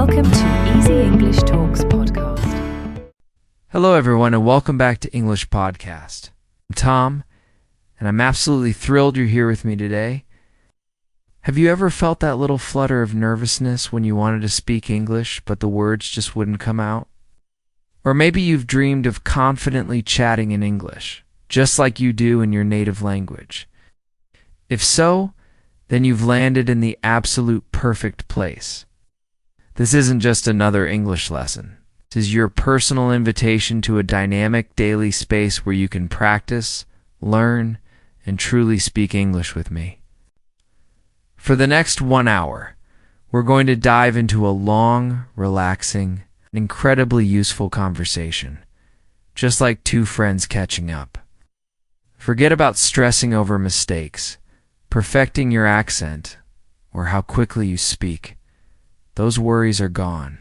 Welcome to Easy English Talks podcast. Hello everyone and welcome back to English Podcast. I'm Tom, and I'm absolutely thrilled you're here with me today. Have you ever felt that little flutter of nervousness when you wanted to speak English but the words just wouldn't come out? Or maybe you've dreamed of confidently chatting in English, just like you do in your native language. If so, then you've landed in the absolute perfect place. This isn't just another English lesson. This is your personal invitation to a dynamic daily space where you can practice, learn, and truly speak English with me. For the next 1 hour, we're going to dive into a long, relaxing, and incredibly useful conversation, just like two friends catching up. Forget about stressing over mistakes, perfecting your accent, or how quickly you speak. Those worries are gone.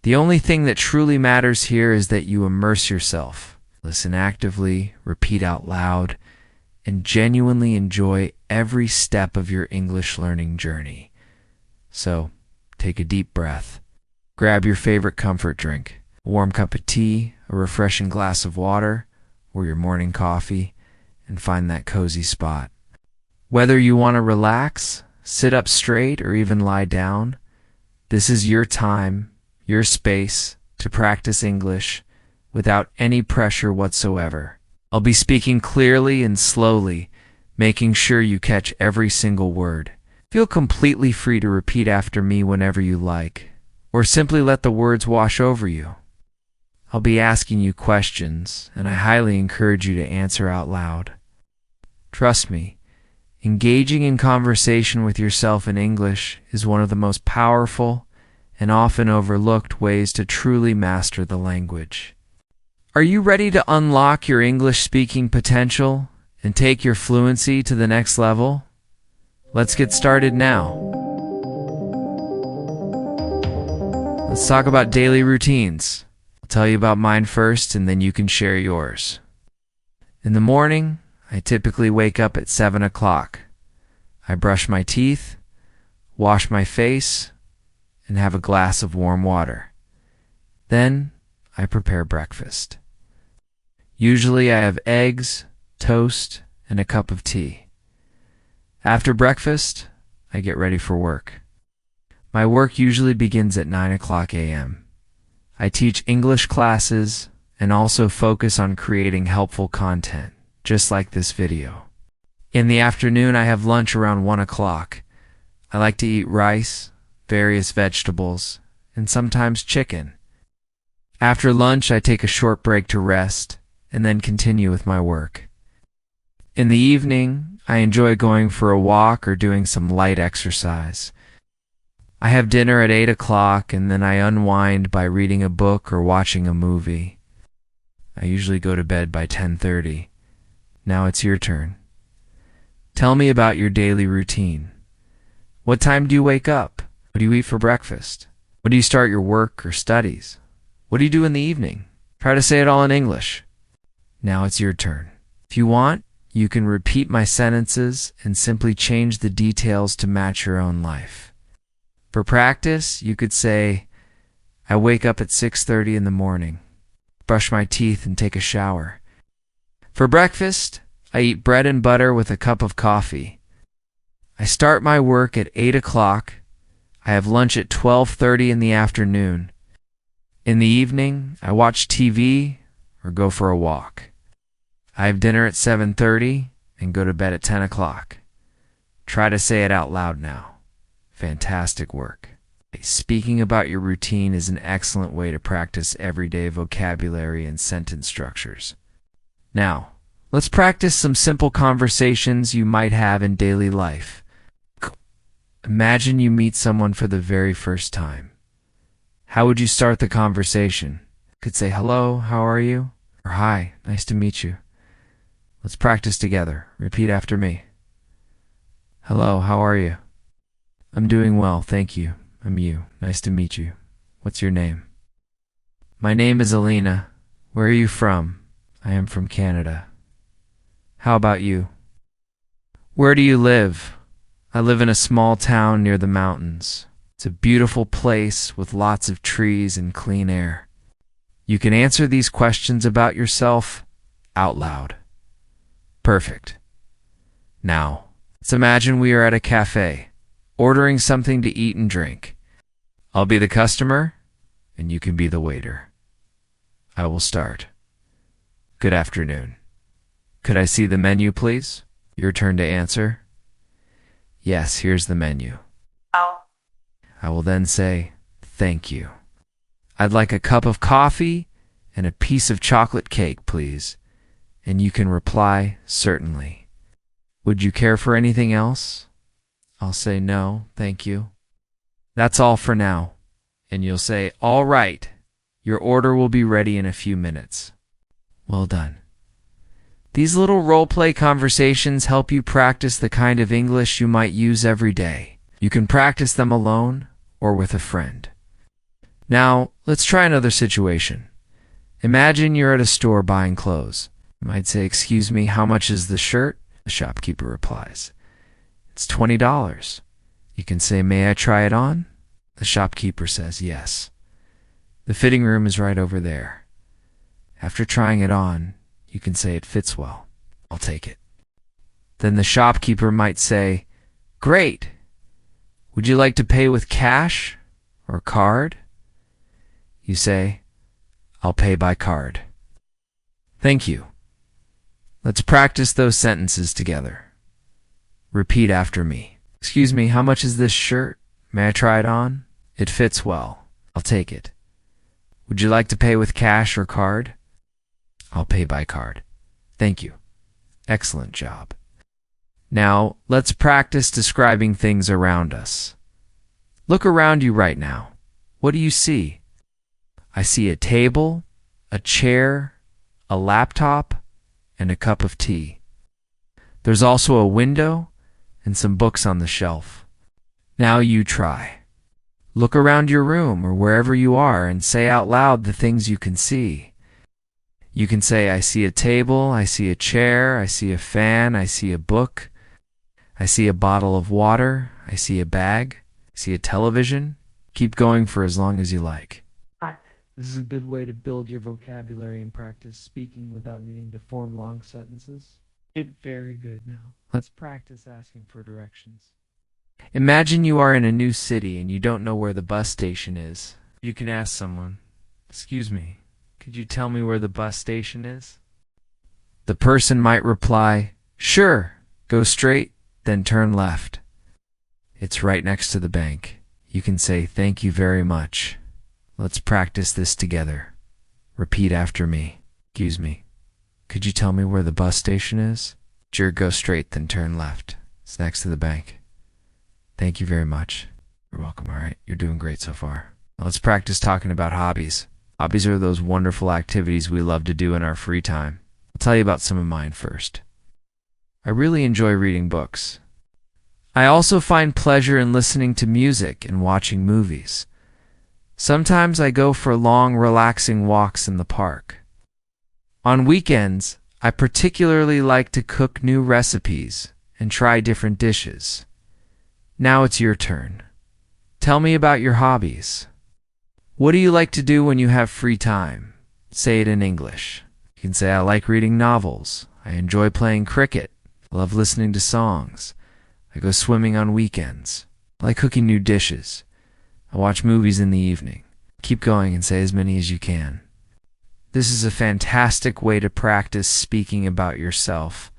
The only thing that truly matters here is that you immerse yourself, listen actively, repeat out loud, and genuinely enjoy every step of your English learning journey. So, take a deep breath. Grab your favorite comfort drink, a warm cup of tea, a refreshing glass of water, or your morning coffee, and find that cozy spot. Whether you want to relax, sit up straight, or even lie down, this is your time, your space to practice English without any pressure whatsoever. I'll be speaking clearly and slowly, making sure you catch every single word. Feel completely free to repeat after me whenever you like, or simply let the words wash over you. I'll be asking you questions, and I highly encourage you to answer out loud. Trust me, engaging in conversation with yourself in English is one of the most powerful and often overlooked ways to truly master the language. Are you ready to unlock your English-speaking potential and take your fluency to the next level? Let's get started now. Let's talk about daily routines. I'll tell you about mine first, and then you can share yours. In the morning, I typically wake up at 7 o'clock. I brush my teeth, wash my face, and have a glass of warm water. Then, I prepare breakfast. Usually I have eggs, toast, and a cup of tea. After breakfast, I get ready for work. My work usually begins at 9 o'clock a.m. I teach English classes and also focus on creating helpful content, just like this video. In the afternoon, I have lunch around 1 o'clock. I like to eat rice, various vegetables, and sometimes chicken. After lunch, I take a short break to rest and then continue with my work. In the evening, I enjoy going for a walk or doing some light exercise. I have dinner at 8 o'clock and then I unwind by reading a book or watching a movie. I usually go to bed by 10:30. Now it's your turn. Tell me about your daily routine. What time do you wake up? What do you eat for breakfast? When do you start your work or studies? What do you do in the evening? Try to say it all in English. Now it's your turn. If you want, you can repeat my sentences and simply change the details to match your own life. For practice, you could say, I wake up at 6:30 in the morning, brush my teeth and take a shower. For breakfast, I eat bread and butter with a cup of coffee. I start my work at 8 o'clock. I have lunch at 12:30 in the afternoon. In the evening, I watch TV or go for a walk. I have dinner at 7:30 and go to bed at 10 o'clock. Try to say it out loud now. Fantastic work. Speaking about your routine is an excellent way to practice everyday vocabulary and sentence structures. Now, let's practice some simple conversations you might have in daily life. Imagine you meet someone for the very first time. How would you start the conversation? You could say, hello, how are you? Or hi, nice to meet you. Let's practice together. Repeat after me. Hello, how are you? I'm doing well, thank you. I'm you. Nice to meet you. What's your name? My name is Alina. Where are you from? I am from Canada. How about you? Where do you live? I live in a small town near the mountains. It's a beautiful place with lots of trees and clean air. You can answer these questions about yourself out loud. Perfect. Now, let's imagine we are at a cafe, ordering something to eat and drink. I'll be the customer, and you can be the waiter. I will start. Good afternoon. Could I see the menu, please? Your turn to answer. Yes, here's the menu. I will then say, thank you. I'd like a cup of coffee and a piece of chocolate cake, please. And you can reply, certainly. Would you care for anything else? I'll say, no, thank you. That's all for now. And you'll say, all right. Your order will be ready in a few minutes. Well done. These little role-play conversations help you practice the kind of English you might use every day. You can practice them alone or with a friend. Now, let's try another situation. Imagine you're at a store buying clothes. You might say, excuse me, how much is the shirt? The shopkeeper replies, it's $20. You can say, may I try it on? The shopkeeper says, yes. The fitting room is right over there. After trying it on, you can say it fits well. I'll take it. Then the shopkeeper might say, great. Would you like to pay with cash or card? You say, I'll pay by card. Thank you. Let's practice those sentences together. Repeat after me. Excuse me, how much is this shirt? May I try it on? It fits well. I'll take it. Would you like to pay with cash or card? I'll pay by card. Thank you. Excellent job. Now, let's practice describing things around us. Look around you right now. What do you see? I see a table, a chair, a laptop, and a cup of tea. There's also a window and some books on the shelf. Now you try. Look around your room or wherever you are and say out loud the things you can see. You can say, I see a table, I see a chair, I see a fan, I see a book, I see a bottle of water, I see a bag, I see a television. Keep going for as long as you like. This is a good way to build your vocabulary and practice speaking without needing to form long sentences. Very good. Now, let's practice asking for directions. Imagine you are in a new city and you don't know where the bus station is. You can ask someone, excuse me, could you tell me where the bus station is? The person might reply, sure, go straight, then turn left. It's right next to the bank. You can say, thank you very much. Let's practice this together. Repeat after me. Excuse me, could you tell me where the bus station is? Sure, go straight, then turn left. It's next to the bank. Thank you very much. You're welcome, all right? You're doing great so far. Now let's practice talking about hobbies. Hobbies are those wonderful activities we love to do in our free time. I'll tell you about some of mine first. I really enjoy reading books. I also find pleasure in listening to music and watching movies. Sometimes I go for long, relaxing walks in the park. On weekends, I particularly like to cook new recipes and try different dishes. Now it's your turn. Tell me about your hobbies. What do you like to do when you have free time? Say it in English. You can say, I like reading novels. I enjoy playing cricket. I love listening to songs. I go swimming on weekends. I like cooking new dishes. I watch movies in the evening. Keep going and say as many as you can. This is a fantastic way to practice speaking about yourself.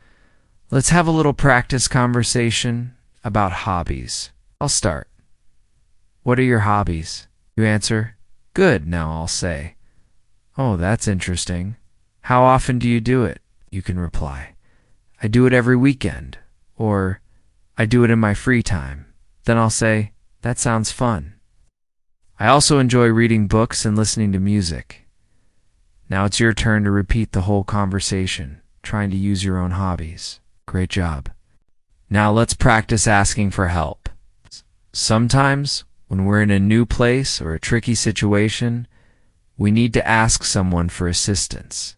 Let's have a little practice conversation about hobbies. I'll start. What are your hobbies? You answer, good. Now I'll say, oh, that's interesting. How often do you do it? You can reply, I do it every weekend, or I do it in my free time. Then I'll say, that sounds fun. I also enjoy reading books and listening to music. Now it's your turn to repeat the whole conversation, trying to use your own hobbies. Great job. Now let's practice asking for help. Sometimes, when we're in a new place or a tricky situation, we need to ask someone for assistance.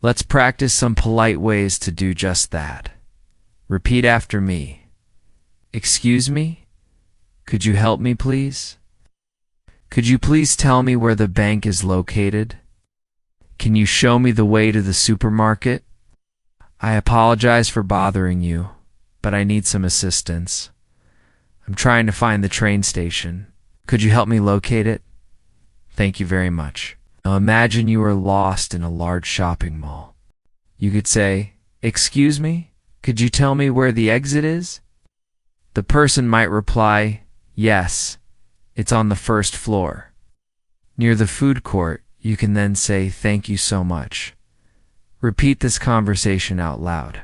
Let's practice some polite ways to do just that. Repeat after me. Excuse me? Could you help me, please? Could you please tell me where the bank is located? Can you show me the way to the supermarket? I apologize for bothering you, but I need some assistance. I'm trying to find the train station. Could you help me locate it? Thank you very much. Now imagine you are lost in a large shopping mall. You could say, "Excuse me, could you tell me where the exit is?" The person might reply, "Yes, it's on the first floor." Near the food court, you can then say, "Thank you so much." Repeat this conversation out loud.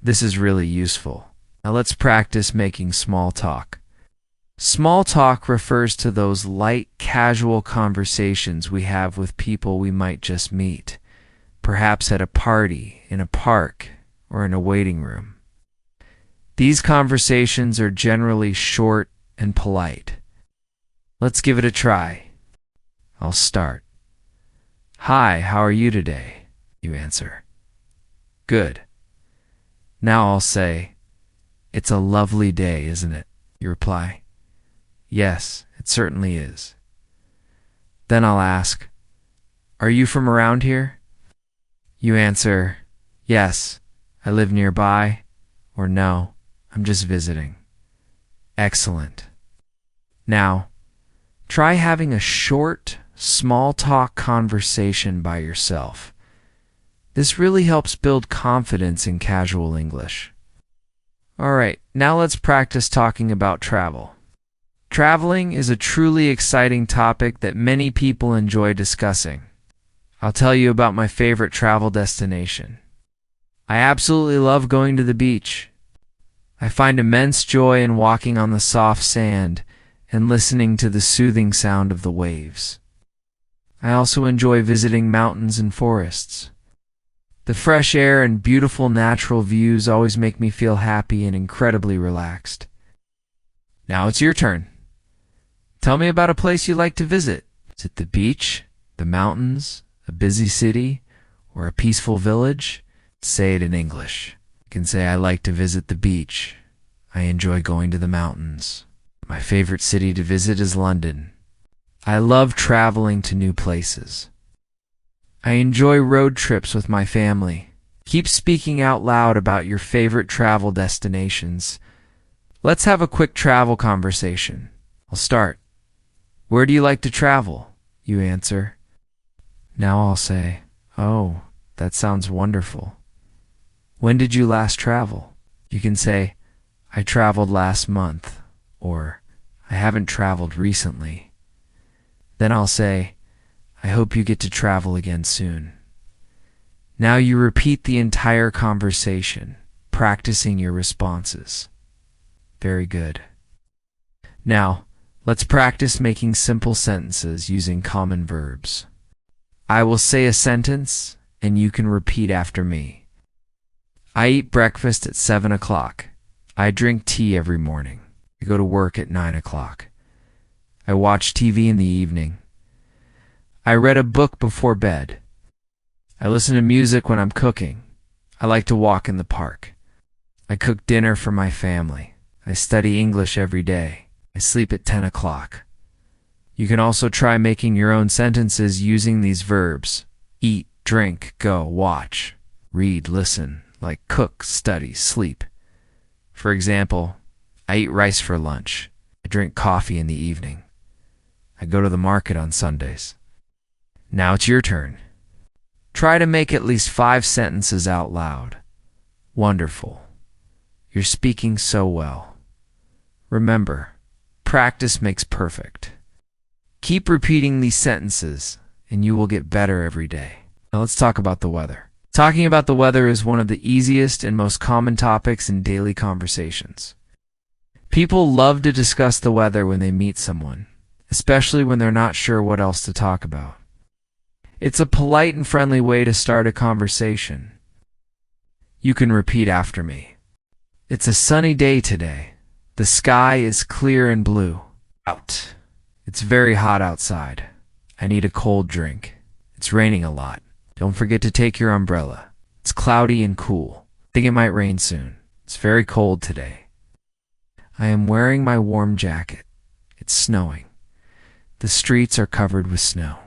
This is really useful. Now let's practice making small talk. Small talk refers to those light, casual conversations we have with people we might just meet, perhaps at a party, in a park, or in a waiting room. These conversations are generally short and polite. Let's give it a try. I'll start. "Hi, how are you today?" You answer. "Good." Now I'll say, "It's a lovely day, isn't it?" You reply. "Yes, it certainly is." Then I'll ask, "Are you from around here?" You answer, "Yes, I live nearby," or "No, I'm just visiting." Excellent. Now, try having a short, small talk conversation by yourself. This really helps build confidence in casual English. All right, now let's practice talking about travel. Traveling is a truly exciting topic that many people enjoy discussing. I'll tell you about my favorite travel destination. I absolutely love going to the beach. I find immense joy in walking on the soft sand and listening to the soothing sound of the waves. I also enjoy visiting mountains and forests. The fresh air and beautiful natural views always make me feel happy and incredibly relaxed. Now it's your turn. Tell me about a place you like to visit. Is it the beach, the mountains, a busy city, or a peaceful village? Say it in English. You can say, "I like to visit the beach. I enjoy going to the mountains. My favorite city to visit is London. I love traveling to new places. I enjoy road trips with my family." Keep speaking out loud about your favorite travel destinations. Let's have a quick travel conversation. I'll start. "Where do you like to travel?" You answer. Now I'll say, "Oh, that sounds wonderful. When did you last travel?" You can say, "I traveled last month," or "I haven't traveled recently." Then I'll say, "I hope you get to travel again soon." Now you repeat the entire conversation, practicing your responses. Very good. Now, let's practice making simple sentences using common verbs. I will say a sentence, and you can repeat after me. I eat breakfast at 7 o'clock. I drink tea every morning. I go to work at 9 o'clock. I watch TV in the evening. I read a book before bed. I listen to music when I'm cooking. I like to walk in the park. I cook dinner for my family. I study English every day. I sleep at 10 o'clock. You can also try making your own sentences using these verbs: eat, drink, go, watch, read, listen, like cook, study, sleep. For example, I eat rice for lunch. I drink coffee in the evening. I go to the market on Sundays. Now it's your turn. Try to make at least 5 sentences out loud. Wonderful. You're speaking so well. Remember, practice makes perfect. Keep repeating these sentences, and you will get better every day. Now let's talk about the weather. Talking about the weather is one of the easiest and most common topics in daily conversations. People love to discuss the weather when they meet someone, especially when they're not sure what else to talk about. It's a polite and friendly way to start a conversation. You can repeat after me. It's a sunny day today. The sky is clear and blue. Out. It's very hot outside. I need a cold drink. It's raining a lot. Don't forget to take your umbrella. It's cloudy and cool. I think it might rain soon. It's very cold today. I am wearing my warm jacket. It's snowing. The streets are covered with snow.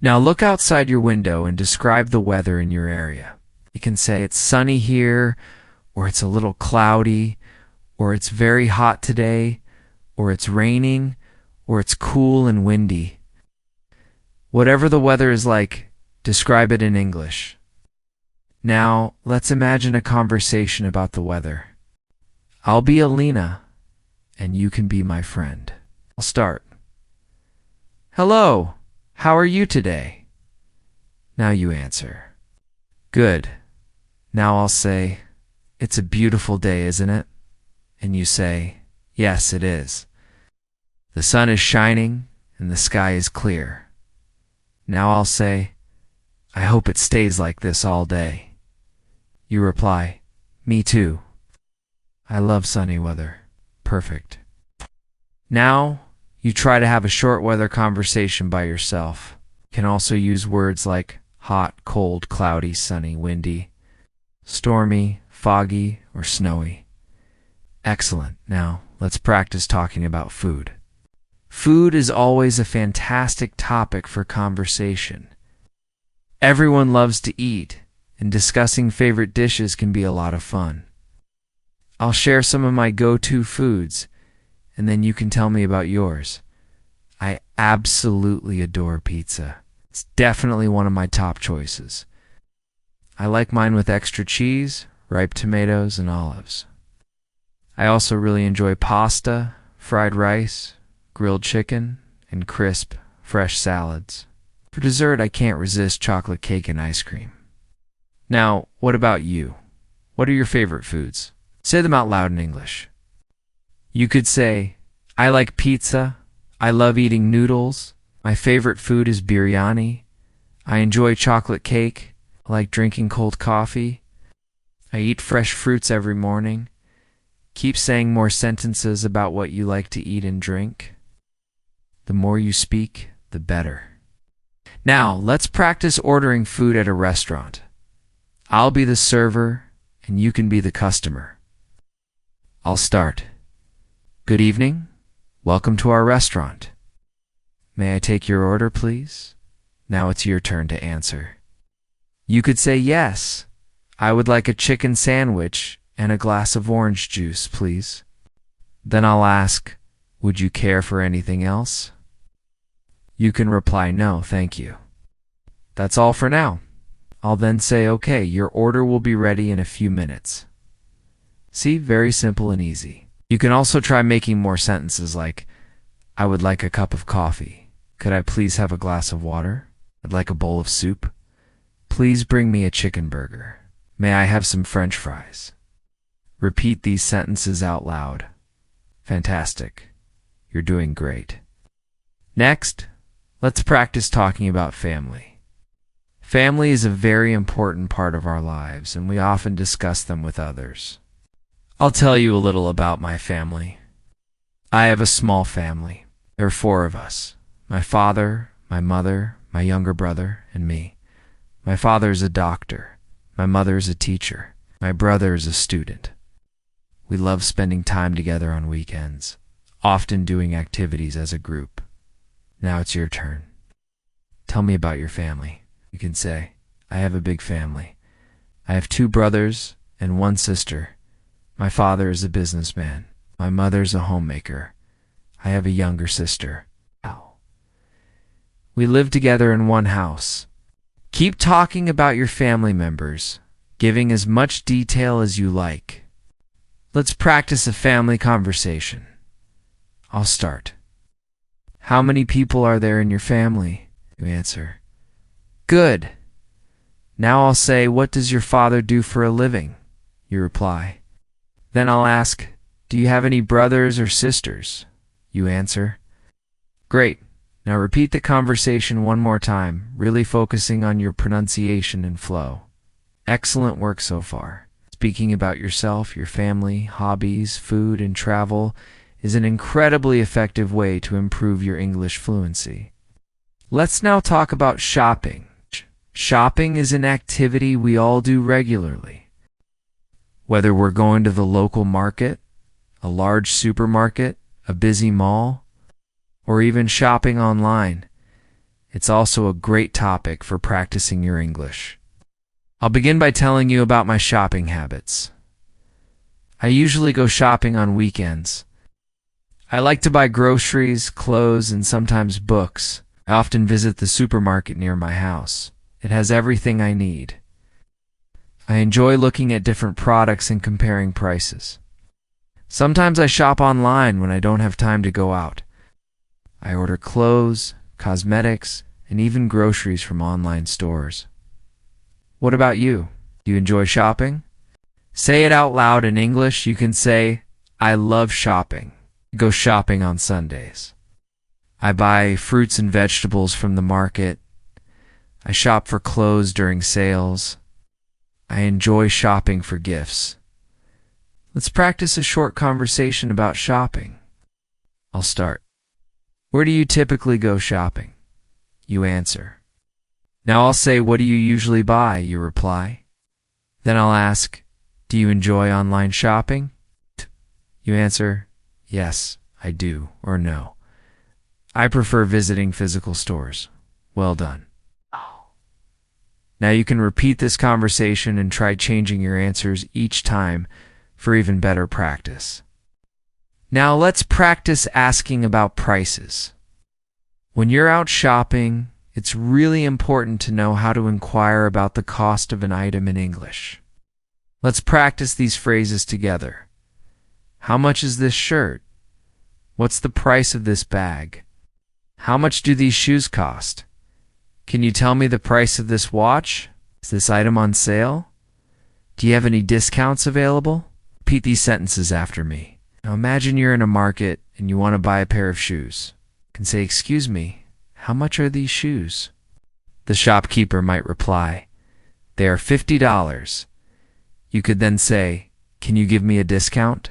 Now look outside your window and describe the weather in your area. You can say it's sunny here, or it's a little cloudy, or it's very hot today, or it's raining, or it's cool and windy. Whatever the weather is like, describe it in English. Now, let's imagine a conversation about the weather. I'll be Alina, and you can be my friend. I'll start. Hello, how are you today? Now you answer. Good. Now I'll say, it's a beautiful day, isn't it? And you say, yes, it is. The sun is shining and the sky is clear. Now I'll say, I hope it stays like this all day. You reply, me too. I love sunny weather. Perfect. Now, you try to have a short weather conversation by yourself. You can also use words like hot, cold, cloudy, sunny, windy, stormy, foggy, or snowy. Excellent. Now, let's practice talking about food. Food is always a fantastic topic for conversation. Everyone loves to eat, and discussing favorite dishes can be a lot of fun. I'll share some of my go-to foods, and then you can tell me about yours. I absolutely adore pizza. It's definitely one of my top choices. I like mine with extra cheese, ripe tomatoes, and olives. I also really enjoy pasta, fried rice, grilled chicken, and crisp, fresh salads. For dessert, I can't resist chocolate cake and ice cream. Now, what about you? What are your favorite foods? Say them out loud in English. You could say, I like pizza. I love eating noodles. My favorite food is biryani. I enjoy chocolate cake. I like drinking cold coffee. I eat fresh fruits every morning. Keep saying more sentences about what you like to eat and drink. The more you speak, the better. Now, let's practice ordering food at a restaurant. I'll be the server, and you can be the customer. I'll start. Good evening. Welcome to our restaurant. May I take your order, please? Now it's your turn to answer. You could say yes. I would like a chicken sandwich and a glass of orange juice, please. Then I'll ask, would you care for anything else? You can reply, no, thank you. That's all for now. I'll then say, okay, your order will be ready in a few minutes. See, very simple and easy. You can also try making more sentences like, I would like a cup of coffee. Could I please have a glass of water? I'd like a bowl of soup. Please bring me a chicken burger. May I have some French fries? Repeat these sentences out loud. Fantastic. You're doing great. Next, let's practice talking about family. Family is a very important part of our lives, and we often discuss them with others. I'll tell you a little about my family. I have a small family. There are 4 of us. My father, my mother, my younger brother, and me. My father is a doctor. My mother is a teacher. My brother is a student. We love spending time together on weekends, often doing activities as a group. Now it's your turn. Tell me about your family. You can say, I have a big family. I have 2 brothers and 1 sister. My father is a businessman. My mother's a homemaker. I have a younger sister. We live together in one house. Keep talking about your family members, giving as much detail as you like. Let's practice a family conversation. I'll start. How many people are there in your family? You answer. Good. Now I'll say, what does your father do for a living? You reply. Then I'll ask, do you have any brothers or sisters? You answer. Great. Now repeat the conversation one more time, really focusing on your pronunciation and flow. Excellent work so far. Speaking about yourself, your family, hobbies, food, and travel is an incredibly effective way to improve your English fluency. Let's now talk about shopping. Shopping is an activity we all do regularly. Whether we're going to the local market, a large supermarket, a busy mall, or even shopping online. It's also a great topic for practicing your English. I'll begin by telling you about my shopping habits. I usually go shopping on weekends. I like to buy groceries, clothes, and sometimes books. I often visit the supermarket near my house. It has everything I need. I enjoy looking at different products and comparing prices. Sometimes I shop online when I don't have time to go out. I order clothes, cosmetics, and even groceries from online stores. What about you? Do you enjoy shopping? Say it out loud in English. You can say, I love shopping. I go shopping on Sundays. I buy fruits and vegetables from the market. I shop for clothes during sales. I enjoy shopping for gifts. Let's practice a short conversation about shopping. I'll start. Where do you typically go shopping? You answer. Now I'll say, what do you usually buy? You reply. Then I'll ask, do you enjoy online shopping? You answer, yes, I do, or no. I prefer visiting physical stores. Well done. Now you can repeat this conversation and try changing your answers each time for even better practice. Now let's practice asking about prices. When you're out shopping, it's really important to know how to inquire about the cost of an item in English. Let's practice these phrases together. How much is this shirt? What's the price of this bag? How much do these shoes cost? Can you tell me the price of this watch? Is this item on sale? Do you have any discounts available? Repeat these sentences after me. Now imagine you're in a market and you want to buy a pair of shoes. You can say, excuse me, how much are these shoes? The shopkeeper might reply, they are $50. You could then say, can you give me a discount?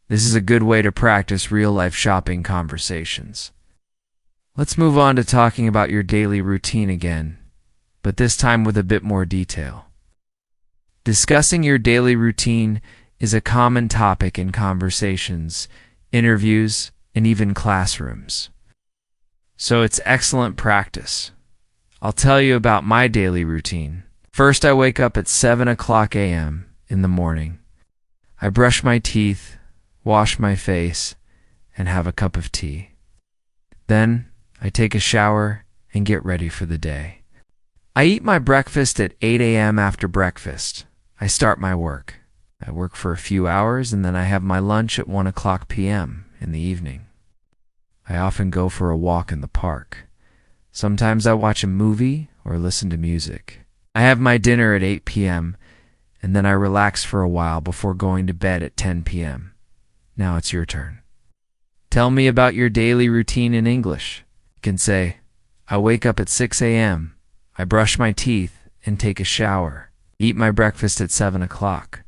This is a good way to practice real-life shopping conversations. Let's move on to talking about your daily routine again, but this time with a bit more detail. Discussing your daily routine is a common topic in conversations, interviews, and even classrooms. So it's excellent practice. I'll tell you about my daily routine. First, I wake up at 7 o'clock a.m. in the morning. I brush my teeth, wash my face, and have a cup of tea. Then, I take a shower and get ready for the day. I eat my breakfast at 8 a.m. After breakfast, I start my work. I work for a few hours and then I have my lunch at 1 o'clock p.m. in the evening. I often go for a walk in the park. Sometimes I watch a movie or listen to music. I have my dinner at 8 p.m. and then I relax for a while before going to bed at 10 p.m. Now it's your turn. Tell me about your daily routine in English. You can say, I wake up at 6 a.m. I brush my teeth and take a shower. Eat my breakfast at 7 o'clock.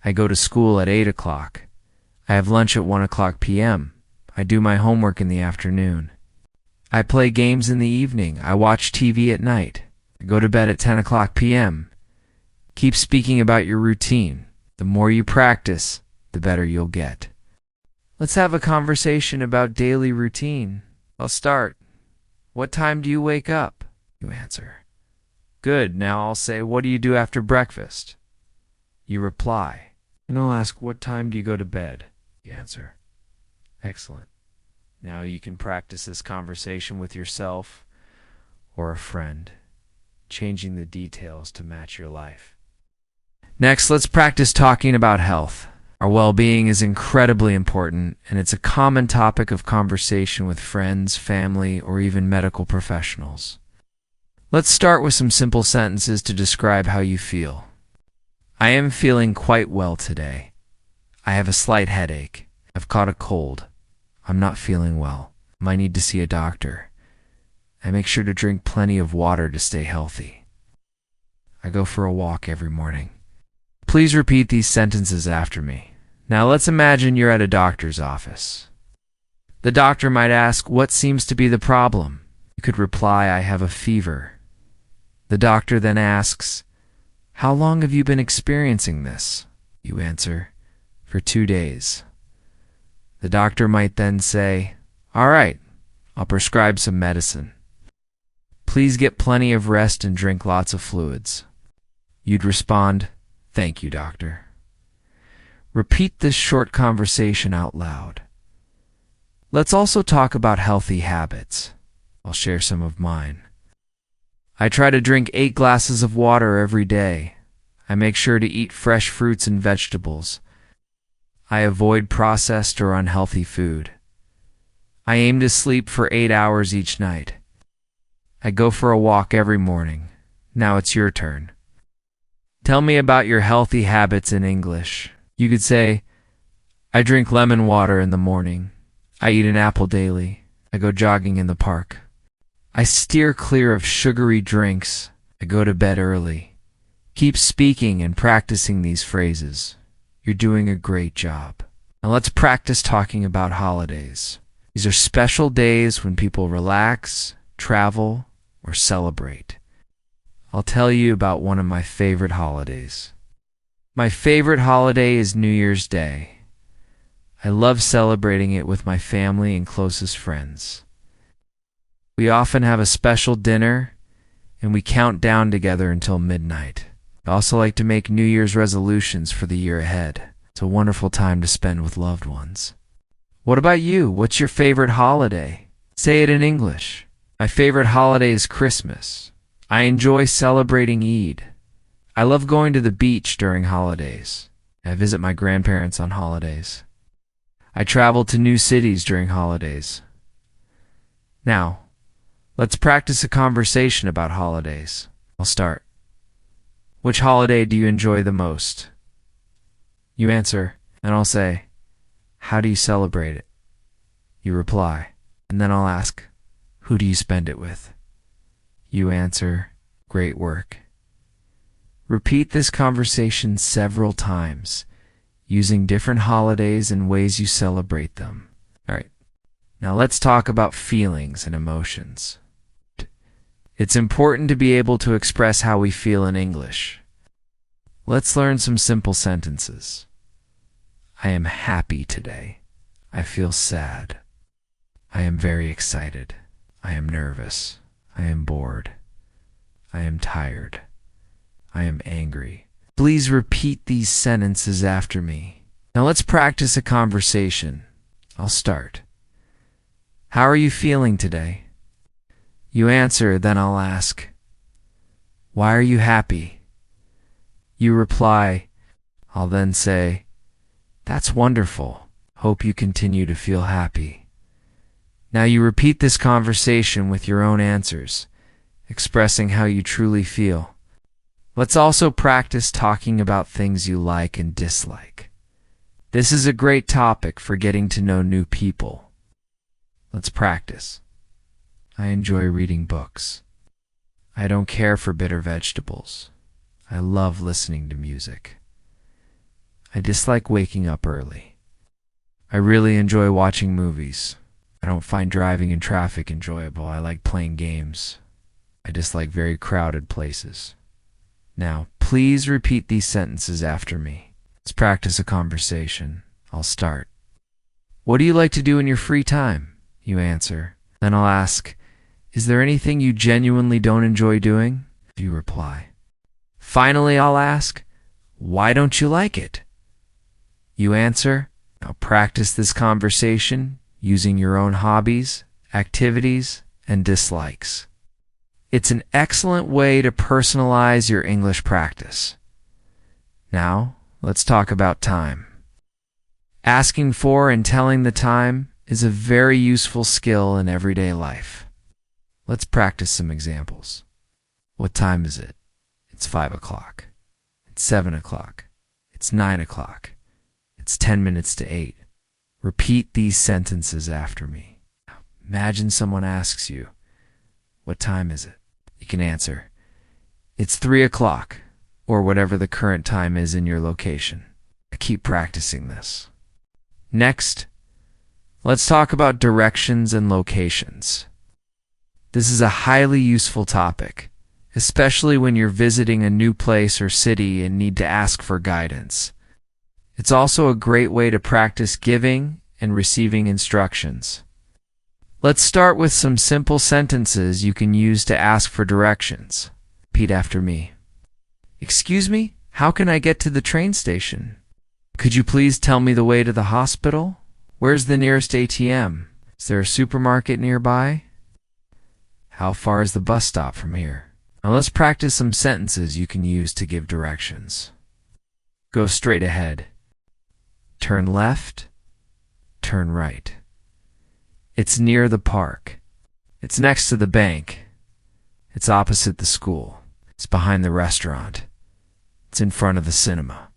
I go to school at 8 o'clock. I have lunch at 1 o'clock p.m. I do my homework in the afternoon. I play games in the evening. I watch TV at night. I go to bed at 10 o'clock p.m. Keep speaking about your routine. The more you practice, the better you'll get. Let's have a conversation about daily routine. I'll start. What time do you wake up? You answer. Good. Now I'll say, what do you do after breakfast? You reply. And I'll ask, what time do you go to bed? You answer. Excellent. Now you can practice this conversation with yourself or a friend, changing the details to match your life. Next, let's practice talking about health. Our well-being is incredibly important, and it's a common topic of conversation with friends, family, or even medical professionals. Let's start with some simple sentences to describe how you feel. I am feeling quite well today. I have a slight headache. I've caught a cold. I'm not feeling well. Might need to see a doctor. I make sure to drink plenty of water to stay healthy. I go for a walk every morning. Please repeat these sentences after me. Now let's imagine you're at a doctor's office. The doctor might ask, what seems to be the problem? You could reply, I have a fever. The doctor then asks, how long have you been experiencing this? You answer, for 2 days. The doctor might then say, "All right, I'll prescribe some medicine. Please get plenty of rest and drink lots of fluids." You'd respond, "Thank you, doctor." Repeat this short conversation out loud. Let's also talk about healthy habits. I'll share some of mine. I try to drink 8 glasses of water every day. I make sure to eat fresh fruits and vegetables. I avoid processed or unhealthy food. I aim to sleep for 8 hours each night. I go for a walk every morning. Now it's your turn. Tell me about your healthy habits in English. You could say, "I drink lemon water in the morning. I eat an apple daily. I go jogging in the park. I steer clear of sugary drinks. I go to bed early." Keep speaking and practicing these phrases. You're doing a great job. Now let's practice talking about holidays. These are special days when people relax, travel, or celebrate. I'll tell you about one of my favorite holidays. My favorite holiday is New Year's Day. I love celebrating it with my family and closest friends. We often have a special dinner, and we count down together until midnight. I also like to make New Year's resolutions for the year ahead. It's a wonderful time to spend with loved ones. What about you? What's your favorite holiday? Say it in English. My favorite holiday is Christmas. I enjoy celebrating Eid. I love going to the beach during holidays. I visit my grandparents on holidays. I travel to new cities during holidays. Now, let's practice a conversation about holidays. I'll start. Which holiday do you enjoy the most? You answer, and I'll say, "How do you celebrate it?" You reply, and then I'll ask, "Who do you spend it with?" You answer, "Great work." Repeat this conversation several times, using different holidays and ways you celebrate them. All right, now let's talk about feelings and emotions. It's important to be able to express how we feel in English. Let's learn some simple sentences. I am happy today. I feel sad. I am very excited. I am nervous. I am bored. I am tired. I am angry. Please repeat these sentences after me. Now let's practice a conversation. I'll start. How are you feeling today? You answer, then I'll ask, why are you happy? You reply, I'll then say, that's wonderful. Hope you continue to feel happy. Now you repeat this conversation with your own answers, expressing how you truly feel. Let's also practice talking about things you like and dislike. This is a great topic for getting to know new people. Let's practice. I enjoy reading books. I don't care for bitter vegetables. I love listening to music. I dislike waking up early. I really enjoy watching movies. I don't find driving in traffic enjoyable. I like playing games. I dislike very crowded places. Now, please repeat these sentences after me. Let's practice a conversation. I'll start. What do you like to do in your free time? You answer. Then I'll ask, is there anything you genuinely don't enjoy doing? You reply. Finally, I'll ask, why don't you like it? You answer. Now practice this conversation using your own hobbies, activities, and dislikes. It's an excellent way to personalize your English practice. Now, let's talk about time. Asking for and telling the time is a very useful skill in everyday life. Let's practice some examples. What time is it? It's 5 o'clock. It's 7 o'clock. It's 9 o'clock. It's 10 minutes to 8. Repeat these sentences after me. Imagine someone asks you, what time is it? You can answer, it's 3 o'clock, or whatever the current time is in your location. Keep practicing this. Next, let's talk about directions and locations. This is a highly useful topic, especially when you're visiting a new place or city and need to ask for guidance. It's also a great way to practice giving and receiving instructions. Let's start with some simple sentences you can use to ask for directions. Repeat after me. Excuse me, how can I get to the train station? Could you please tell me the way to the hospital? Where's the nearest ATM? Is there a supermarket nearby? How far is the bus stop from here? Now let's practice some sentences you can use to give directions. Go straight ahead. Turn left. Turn right. It's near the park. It's next to the bank. It's opposite the school. It's behind the restaurant. It's in front of the cinema.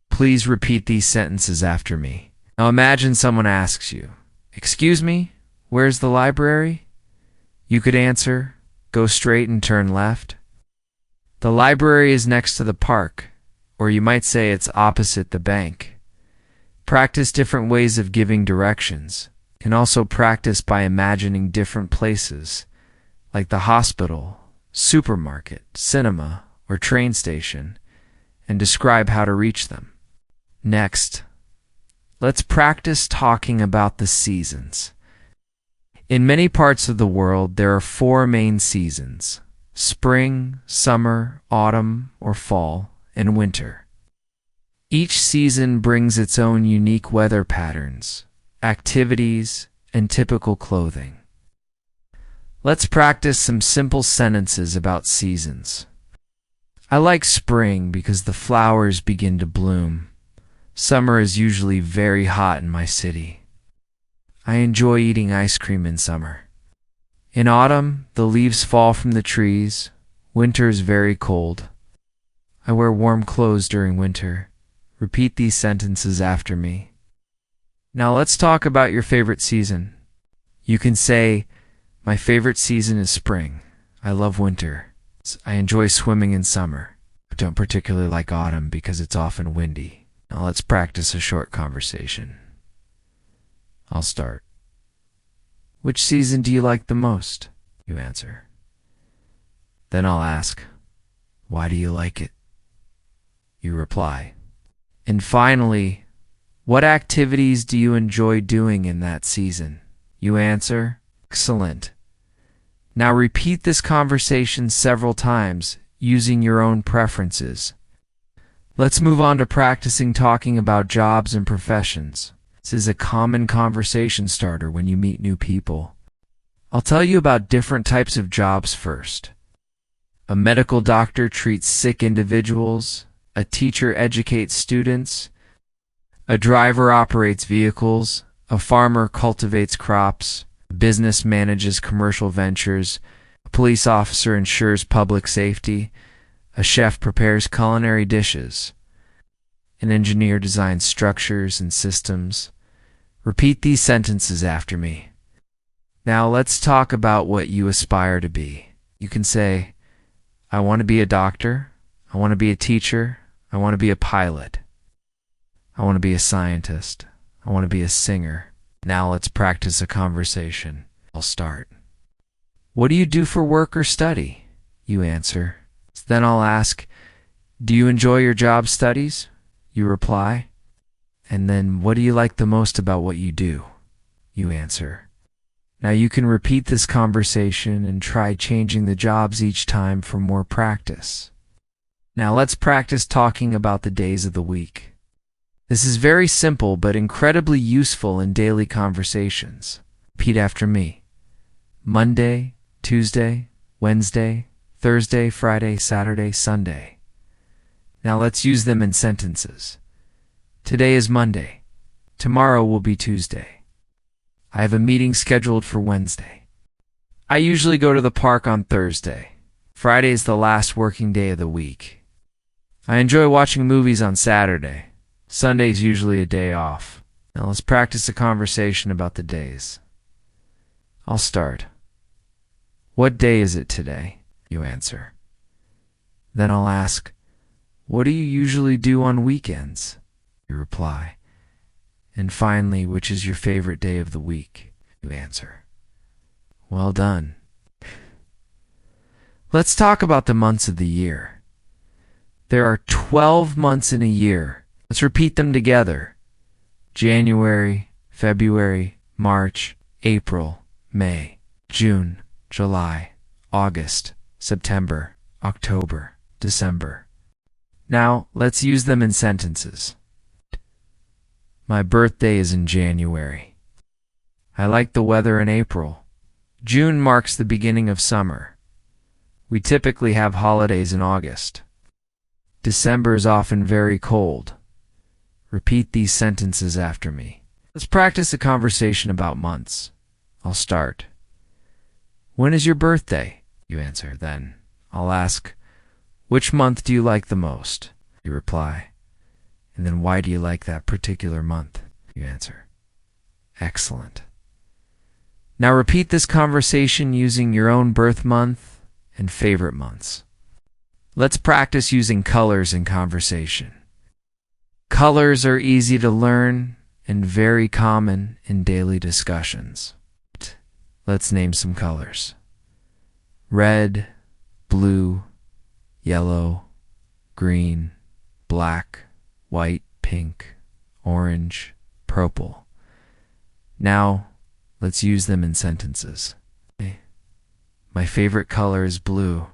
Please repeat these sentences after me. Now imagine someone asks you, "Excuse me, where's the library?" You could answer, "Go straight and turn left." The library is next to the park, or you might say it's opposite the bank. Practice different ways of giving directions. You can also practice by imagining different places, like the hospital, supermarket, cinema, or train station, and describe how to reach them. Next, let's practice talking about the seasons. In many parts of the world, there are 4 main seasons: spring, summer, autumn or fall, and winter. Each season brings its own unique weather patterns, activities, and typical clothing. Let's practice some simple sentences about seasons. I like spring because the flowers begin to bloom. Summer is usually very hot in my city. I enjoy eating ice cream in summer. In autumn, the leaves fall from the trees. Winter is very cold. I wear warm clothes during winter. Repeat these sentences after me. Now let's talk about your favorite season. You can say, "My favorite season is spring. I love winter. I enjoy swimming in summer. I don't particularly like autumn because it's often windy." Now let's practice a short conversation. I'll start. Which season do you like the most? You answer. Then I'll ask, why do you like it? You reply. And finally, what activities do you enjoy doing in that season? You answer, excellent. Now repeat this conversation several times using your own preferences. Let's move on to practicing talking about jobs and professions. This is a common conversation starter when you meet new people. I'll tell you about different types of jobs first. A medical doctor treats sick individuals. A teacher educates students. A driver operates vehicles. A farmer cultivates crops. A business manages commercial ventures. A police officer ensures public safety. A chef prepares culinary dishes. An engineer designs structures and systems. Repeat these sentences after me. Now let's talk about what you aspire to be. You can say, I want to be a doctor. I want to be a teacher. I want to be a pilot. I want to be a scientist. I want to be a singer. Now let's practice a conversation. I'll start. What do you do for work or study? You answer. Then I'll ask, do you enjoy your job studies? You reply. And then, what do you like the most about what you do? You answer. Now you can repeat this conversation and try changing the jobs each time for more practice. Now let's practice talking about the days of the week. This is very simple but incredibly useful in daily conversations. Repeat after me. Monday, Tuesday, Wednesday, Thursday, Friday, Saturday, Sunday. Now let's use them in sentences. Today is Monday. Tomorrow will be Tuesday. I have a meeting scheduled for Wednesday. I usually go to the park on Thursday. Friday is the last working day of the week. I enjoy watching movies on Saturday. Sunday is usually a day off. Now let's practice a conversation about the days. I'll start. What day is it today? You answer. Then I'll ask, what do you usually do on weekends? You reply. And finally, which is your favorite day of the week? You answer. Well done. Let's talk about the months of the year. There are 12 months in a year. Let's repeat them together. January, February, March, April, May, June, July, August, September, October, December. Now, let's use them in sentences. My birthday is in January. I like the weather in April. June marks the beginning of summer. We typically have holidays in August. December is often very cold. Repeat these sentences after me. Let's practice a conversation about months. I'll start. When is your birthday? You answer. Then I'll ask, which month do you like the most? You reply. And then why do you like that particular month? You answer. Excellent. Now repeat this conversation using your own birth month and favorite months. Let's practice using colors in conversation. Colors are easy to learn and very common in daily discussions. Let's name some colors. Red, blue, yellow, green, black, white, pink, orange, purple. Now, let's use them in sentences. My favorite color is blue.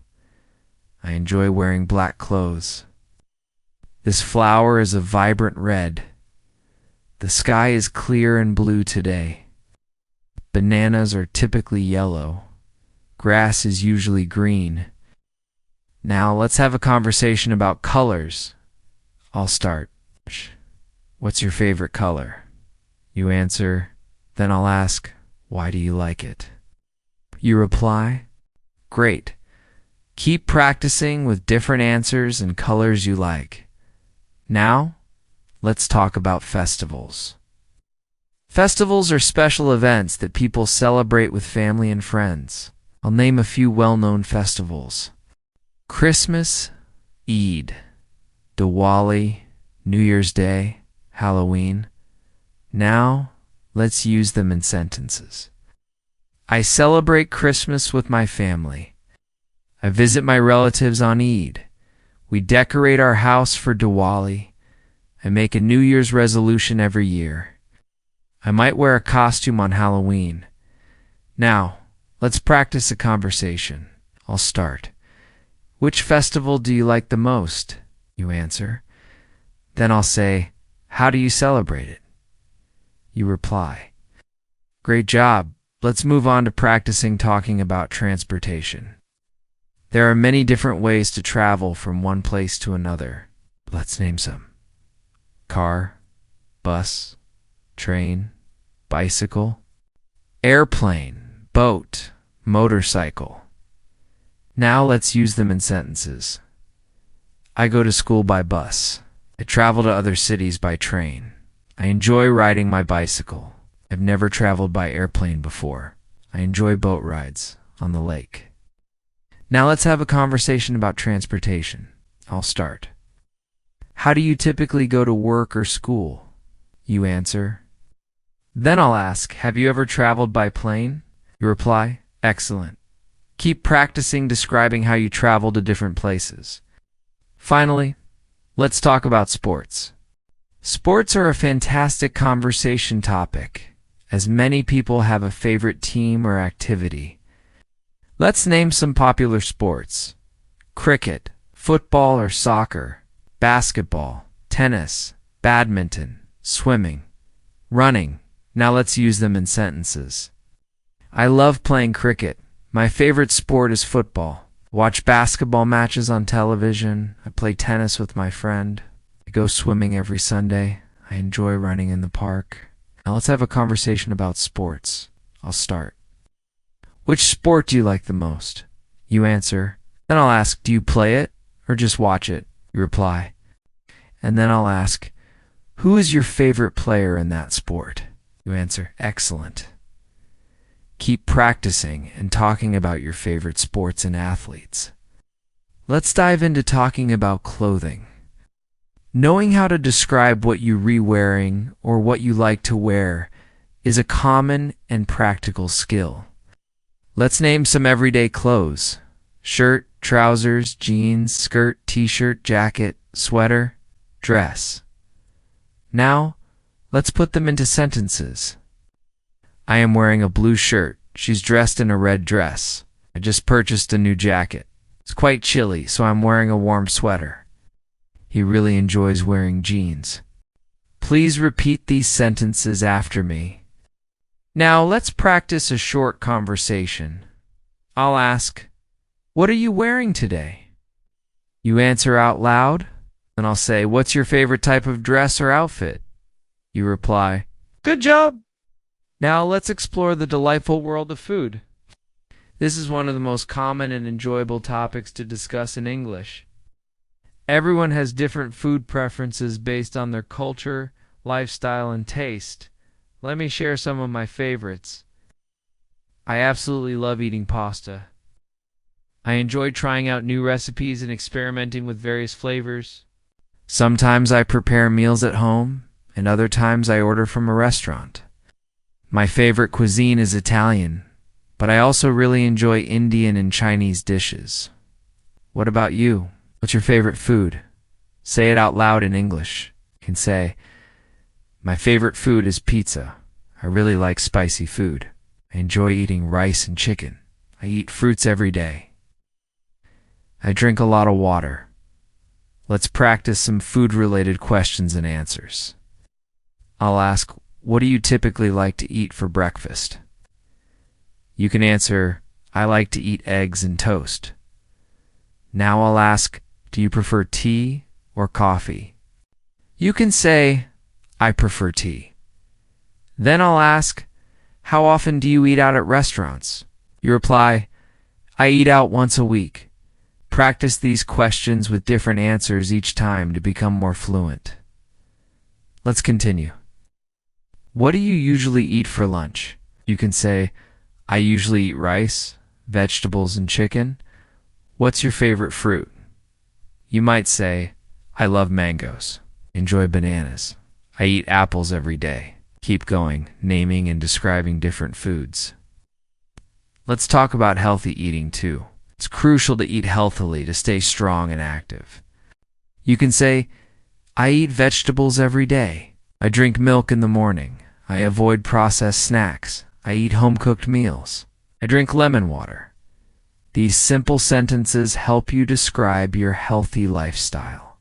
I enjoy wearing black clothes. This flower is a vibrant red. The sky is clear and blue today. Bananas are typically yellow. Grass is usually green. Now let's have a conversation about colors. I'll start. What's your favorite color? You answer. Then I'll ask, why do you like it? You reply, great. Keep practicing with different answers and colors you like. Now, let's talk about festivals. Festivals are special events that people celebrate with family and friends. I'll name a few well-known festivals. Christmas, Eid, Diwali, New Year's Day, Halloween. Now, let's use them in sentences. I celebrate Christmas with my family. I visit my relatives on Eid. We decorate our house for Diwali. I make a New Year's resolution every year. I might wear a costume on Halloween. Now, let's practice a conversation. I'll start. Which festival do you like the most? You answer. Then I'll say, how do you celebrate it? You reply. Great job. Let's move on to practicing talking about transportation. There are many different ways to travel from one place to another. Let's name some. Car, bus, train, bicycle, airplane, boat, motorcycle. Now let's use them in sentences. I go to school by bus. I travel to other cities by train. I enjoy riding my bicycle. I've never traveled by airplane before. I enjoy boat rides on the lake. Now let's have a conversation about transportation. I'll start. How do you typically go to work or school? You answer. Then I'll ask, have you ever traveled by plane? You reply, excellent. Keep practicing describing how you travel to different places. Finally, let's talk about sports. Sports are a fantastic conversation topic, as many people have a favorite team or activity. Let's name some popular sports. Cricket, football or soccer, basketball, tennis, badminton, swimming, running. Now let's use them in sentences. I love playing cricket. My favorite sport is football. I watch basketball matches on television. I play tennis with my friend. I go swimming every Sunday. I enjoy running in the park. Now let's have a conversation about sports. I'll start. Which sport do you like the most? You answer. Then I'll ask, do you play it or just watch it? You reply. And then I'll ask, who is your favorite player in that sport? You answer, excellent. Keep practicing and talking about your favorite sports and athletes. Let's dive into talking about clothing. Knowing how to describe what you're re-wearing or what you like to wear is a common and practical skill. Let's name some everyday clothes. Shirt, trousers, jeans, skirt, t-shirt, jacket, sweater, dress. Now, Let's put them into sentences. I am wearing a blue shirt. She's dressed in a red dress. I just purchased a new jacket. It's quite chilly, so I'm wearing a warm sweater. He really enjoys wearing jeans. Please repeat these sentences after me. Now let's practice a short conversation. I'll ask, "What are you wearing today?" You answer out loud, and I'll say, "What's your favorite type of dress or outfit?" You reply, "Good job." Now let's explore the delightful world of food. This is one of the most common and enjoyable topics to discuss in English. Everyone has different food preferences based on their culture, lifestyle, and taste. Let me share some of my favorites. I absolutely love eating pasta. I enjoy trying out new recipes and experimenting with various flavors. Sometimes I prepare meals at home, and other times I order from a restaurant. My favorite cuisine is Italian, but I also really enjoy Indian and Chinese dishes. What about you? What's your favorite food? Say it out loud in English. You can say, "My favorite food is pizza. I really like spicy food. I enjoy eating rice and chicken. I eat fruits every day. I drink a lot of water." Let's practice some food-related questions and answers. I'll ask, "What do you typically like to eat for breakfast?" You can answer, "I like to eat eggs and toast." Now I'll ask, "Do you prefer tea or coffee?" You can say, "I prefer tea." Then I'll ask, "How often do you eat out at restaurants?" You reply, "I eat out once a week." Practice these questions with different answers each time to become more fluent. Let's continue. What do you usually eat for lunch? You can say, "I usually eat rice, vegetables, and chicken." What's your favorite fruit? You might say, "I love mangoes. Enjoy bananas. I eat apples every day." Keep going, naming and describing different foods. Let's talk about healthy eating too. It's crucial to eat healthily to stay strong and active. You can say, "I eat vegetables every day. I drink milk in the morning. I avoid processed snacks. I eat home-cooked meals. I drink lemon water." These simple sentences help you describe your healthy lifestyle.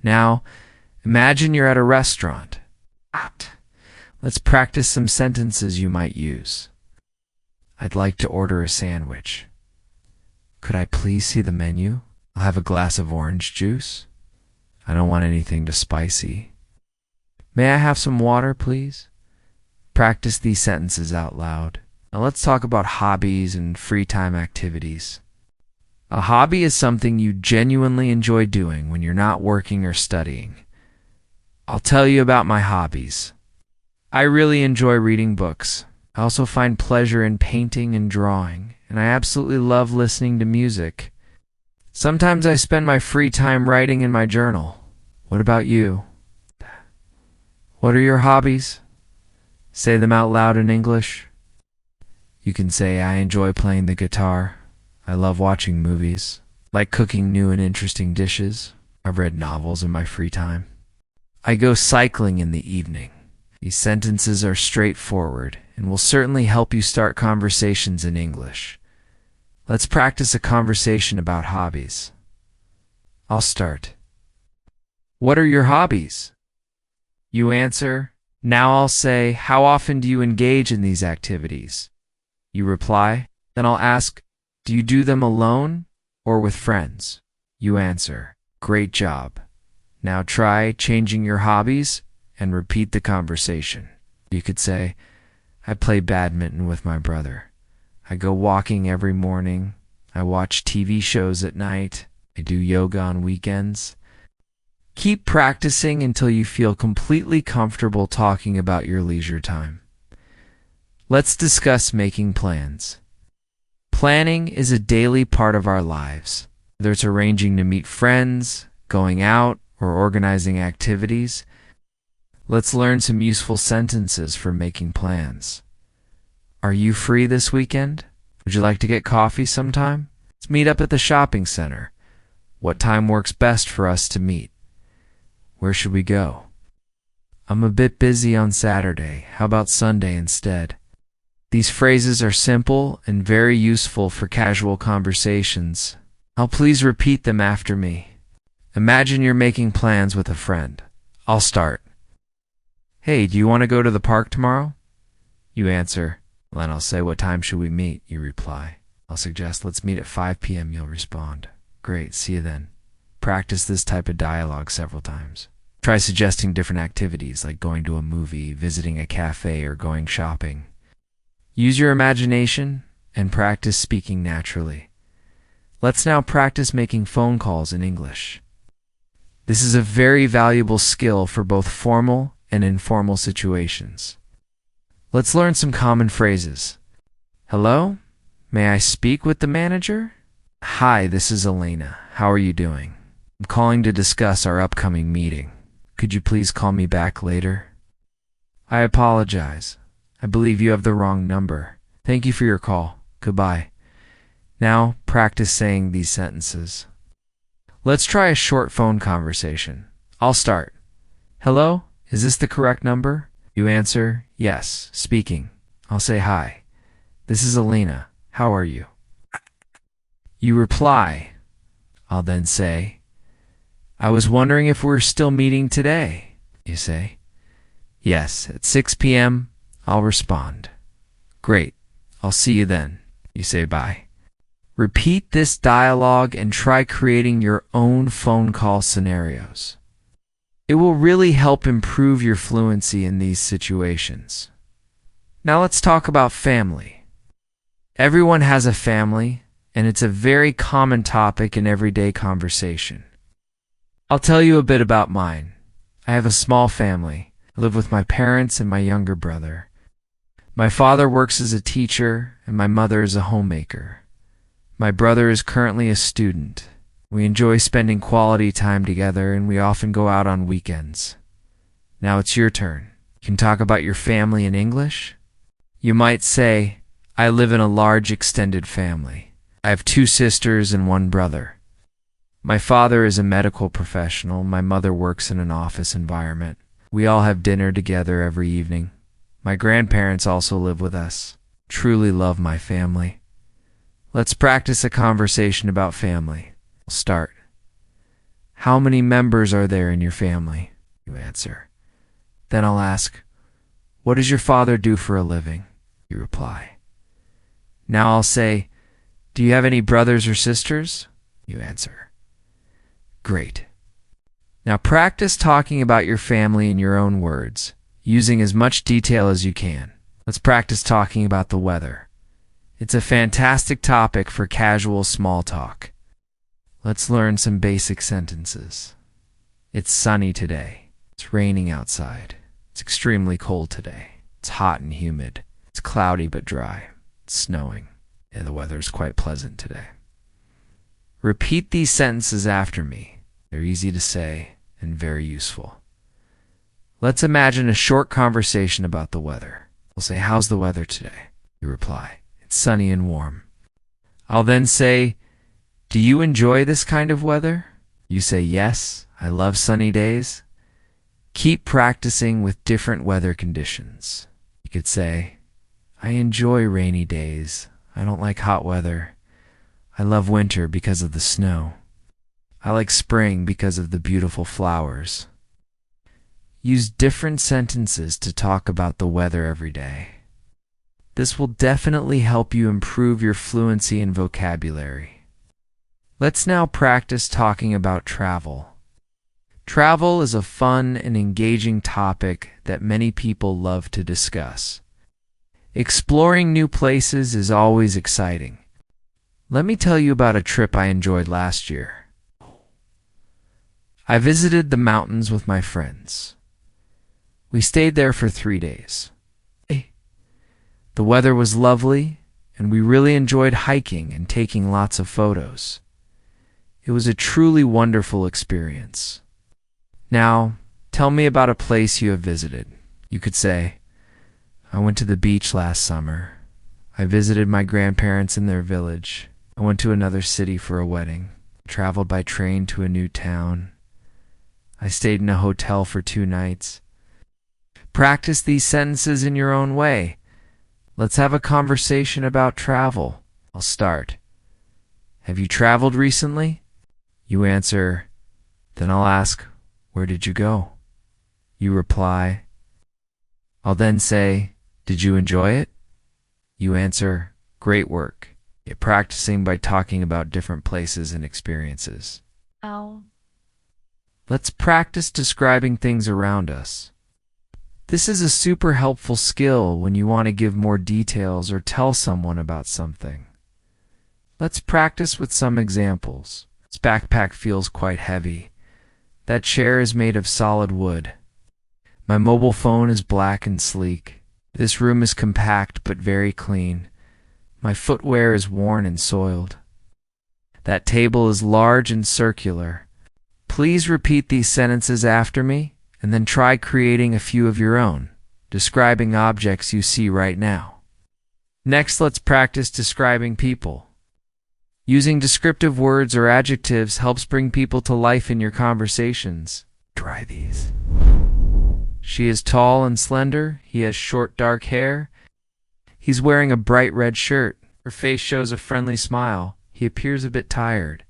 Now, imagine you're at a restaurant. Let's practice some sentences you might use. I'd like to order a sandwich. Could I please see the menu? I'll have a glass of orange juice. I don't want anything too spicy. May I have some water, please? Practice these sentences out loud. Now let's talk about hobbies and free time activities. A hobby is something you genuinely enjoy doing when you're not working or studying. I'll tell you about my hobbies. I really enjoy reading books. I also find pleasure in painting and drawing, and I absolutely love listening to music. Sometimes I spend my free time writing in my journal. What about you? What are your hobbies? Say them out loud in English. You can say, "I enjoy playing the guitar. I love watching movies. Like cooking new and interesting dishes. I've read novels in my free time. I go cycling in the evening." These sentences are straightforward and will certainly help you start conversations in English. Let's practice a conversation about hobbies. I'll start. "What are your hobbies?" You answer. Now I'll say, "How often do you engage in these activities?" You reply. Then I'll ask, "Do you do them alone or with friends?" You answer. Great job. Now try changing your hobbies and repeat the conversation. You could say, "I play badminton with my brother. I go walking every morning. I watch TV shows at night. I do yoga on weekends." Keep practicing until you feel completely comfortable talking about your leisure time. Let's discuss making plans. Planning is a daily part of our lives, whether it's arranging to meet friends, going out, or organizing activities. Let's learn some useful sentences for making plans. Are you free this weekend? Would you like to get coffee sometime? Let's meet up at the shopping center. What time works best for us to meet? Where should we go? I'm a bit busy on Saturday. How about Sunday instead? These phrases are simple and very useful for casual conversations. I'll please repeat them after me. Imagine you're making plans with a friend. I'll start. Hey, do you want to go to the park tomorrow? You answer. Then I'll say, what time should we meet? You reply. I'll suggest, let's meet at 5 p.m. You'll respond. Great, see you then. Practice this type of dialogue several times. Try suggesting different activities like going to a movie, visiting a cafe, or going shopping. Use your imagination and practice speaking naturally. Let's now practice making phone calls in English. This is a very valuable skill for both formal and informal situations. Let's learn some common phrases. Hello? May I speak with the manager? Hi, this is Elena. How are you doing? I'm calling to discuss our upcoming meeting. Could you please call me back later? I apologize. I believe you have the wrong number. Thank you for your call. Goodbye. Now, practice saying these sentences. Let's try a short phone conversation. I'll start. Hello? Is this the correct number? You answer, yes, speaking. I'll say hi. This is Elena. How are you? You reply. I'll then say, I was wondering if we're still meeting today. You say, yes, at 6 p.m. I'll respond. Great. I'll see you then. You say bye. Repeat this dialogue and try creating your own phone call scenarios. It will really help improve your fluency in these situations. Now let's talk about family. Everyone has a family, and it's a very common topic in everyday conversation. I'll tell you a bit about mine. I have a small family. I live with my parents and my younger brother. My father works as a teacher, and my mother is a homemaker. My brother is currently a student. We enjoy spending quality time together, and we often go out on weekends. Now it's your turn. You can talk about your family in English. You might say, I live in a large extended family. I have 2 sisters and 1 brother. My father is a medical professional. My mother works in an office environment. We all have dinner together every evening. My grandparents also live with us. Truly love my family. Let's practice a conversation about family. We'll start. How many members are there in your family? You answer. Then I'll ask, what does your father do for a living? You reply. Now I'll say, do you have any brothers or sisters? You answer. Great. Now practice talking about your family in your own words, using as much detail as you can. Let's practice talking about the weather. It's a fantastic topic for casual small talk. Let's learn some basic sentences. It's sunny today. It's raining outside. It's extremely cold today. It's hot and humid. It's cloudy but dry. It's snowing. Yeah, the weather is quite pleasant today. Repeat these sentences after me. They're easy to say and very useful. Let's imagine a short conversation about the weather. We'll say, how's the weather today? You reply, it's sunny and warm. I'll then say, do you enjoy this kind of weather? You say, yes, I love sunny days. Keep practicing with different weather conditions. You could say, I enjoy rainy days. I don't like hot weather. I love winter because of the snow. I like spring because of the beautiful flowers. Use different sentences to talk about the weather every day. This will definitely help you improve your fluency and vocabulary. Let's now practice talking about travel. Travel is a fun and engaging topic that many people love to discuss. Exploring new places is always exciting. Let me tell you about a trip I enjoyed last year. I visited the mountains with my friends. We stayed there for 3 days. The weather was lovely, and we really enjoyed hiking and taking lots of photos. It was a truly wonderful experience. Now, tell me about a place you have visited. You could say, I went to the beach last summer. I visited my grandparents in their village. I went to another city for a wedding. Traveled by train to a new town. I stayed in a hotel for 2 nights. Practice these sentences in your own way. Let's have a conversation about travel. I'll start. Have you traveled recently? You answer. Then I'll ask, where did you go? You reply. I'll then say, did you enjoy it? You answer, great work. Get practicing by talking about different places and experiences. Let's practice describing things around us. This is a super helpful skill when you want to give more details or tell someone about something. Let's practice with some examples. This backpack feels quite heavy. That chair is made of solid wood. My mobile phone is black and sleek. This room is compact but very clean. My footwear is worn and soiled. That table is large and circular. Please repeat these sentences after me, and then try creating a few of your own, describing objects you see right now. Next, let's practice describing people. Using descriptive words or adjectives helps bring people to life in your conversations. Try these. She is tall and slender. He has short dark hair. He's wearing a bright red shirt. Her face shows a friendly smile. He appears a bit tired.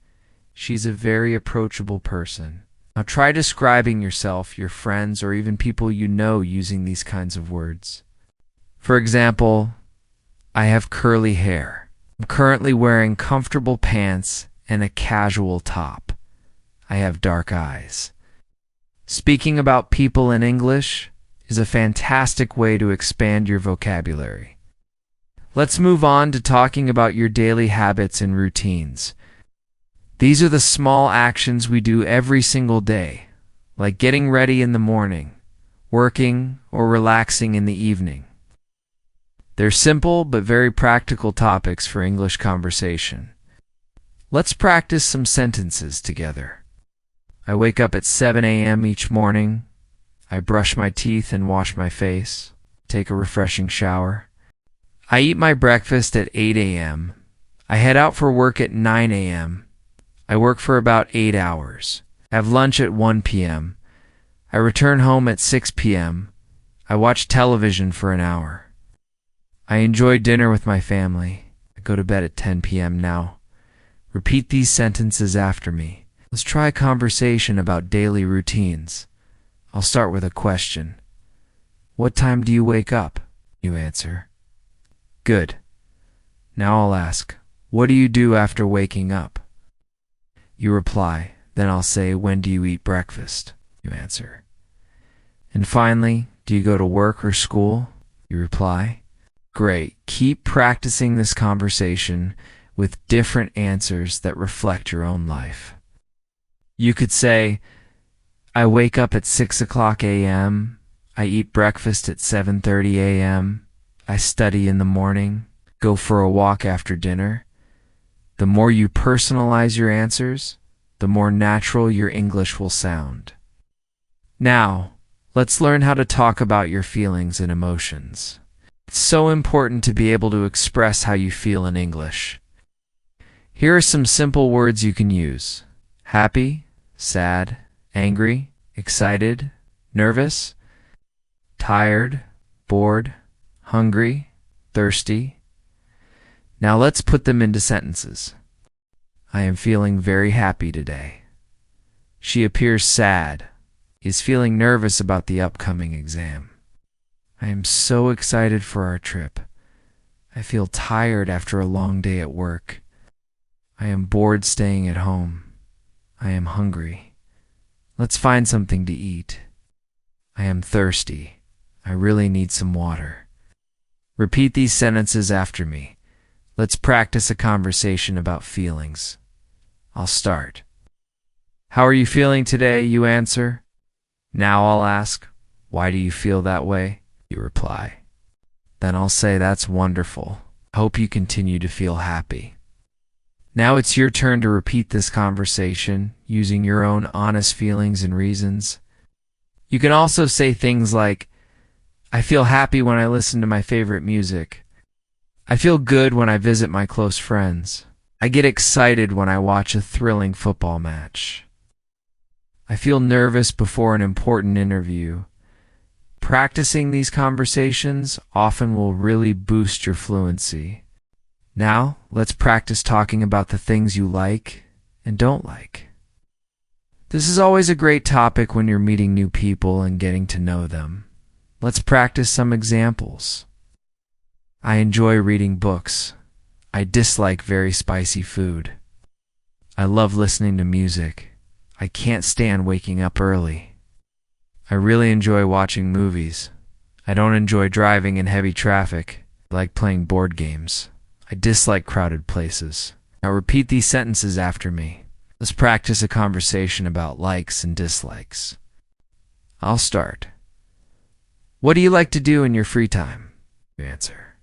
She's a very approachable person. Now try describing yourself, your friends, or even people you know using these kinds of words. For example, I have curly hair. I'm currently wearing comfortable pants and a casual top. I have dark eyes. Speaking about people in English is a fantastic way to expand your vocabulary. Let's move on to talking about your daily habits and routines. These are the small actions we do every single day, like getting ready in the morning, working, or relaxing in the evening. They're simple but very practical topics for English conversation. Let's practice some sentences together. I wake up at 7 a.m. each morning. I brush my teeth and wash my face, take a refreshing shower. I eat my breakfast at 8 a.m. I head out for work at 9 a.m. I work for about 8 hours. Have lunch at 1 p.m. I return home at 6 p.m. I watch television for an hour. I enjoy dinner with my family. I go to bed at 10 p.m. now. Repeat these sentences after me. Let's try a conversation about daily routines. I'll start with a question. What time do you wake up? You answer. Good. Now I'll ask, what do you do after waking up? You reply. Then I'll say, when do you eat breakfast? You answer. And finally, do you go to work or school? You reply. Great. Keep practicing this conversation with different answers that reflect your own life. You could say, I wake up at 6 o'clock a.m. I eat breakfast at 7:30 a.m. I study in the morning, go for a walk after dinner. The more you personalize your answers, the more natural your English will sound. Now, let's learn how to talk about your feelings and emotions. It's so important to be able to express how you feel in English. Here are some simple words you can use. Happy, sad, angry, excited, nervous, tired, bored, hungry, thirsty. Now let's put them into sentences. I am feeling very happy today. She appears sad. He is feeling nervous about the upcoming exam. I am so excited for our trip. I feel tired after a long day at work. I am bored staying at home. I am hungry. Let's find something to eat. I am thirsty. I really need some water. Repeat these sentences after me. Let's practice a conversation about feelings. I'll start. How are you feeling today? You answer. Now I'll ask, why do you feel that way? You reply. Then I'll say, that's wonderful. I hope you continue to feel happy. Now it's your turn to repeat this conversation using your own honest feelings and reasons. You can also say things like, I feel happy when I listen to my favorite music. I feel good when I visit my close friends. I get excited when I watch a thrilling football match. I feel nervous before an important interview. Practicing these conversations often will really boost your fluency. Now, let's practice talking about the things you like and don't like. This is always a great topic when you're meeting new people and getting to know them. Let's practice some examples. I enjoy reading books. I dislike very spicy food. I love listening to music. I can't stand waking up early. I really enjoy watching movies. I don't enjoy driving in heavy traffic. I like playing board games. I dislike crowded places. Now repeat these sentences after me. Let's practice a conversation about likes and dislikes. I'll start. What do you like to do in your free time? You answer.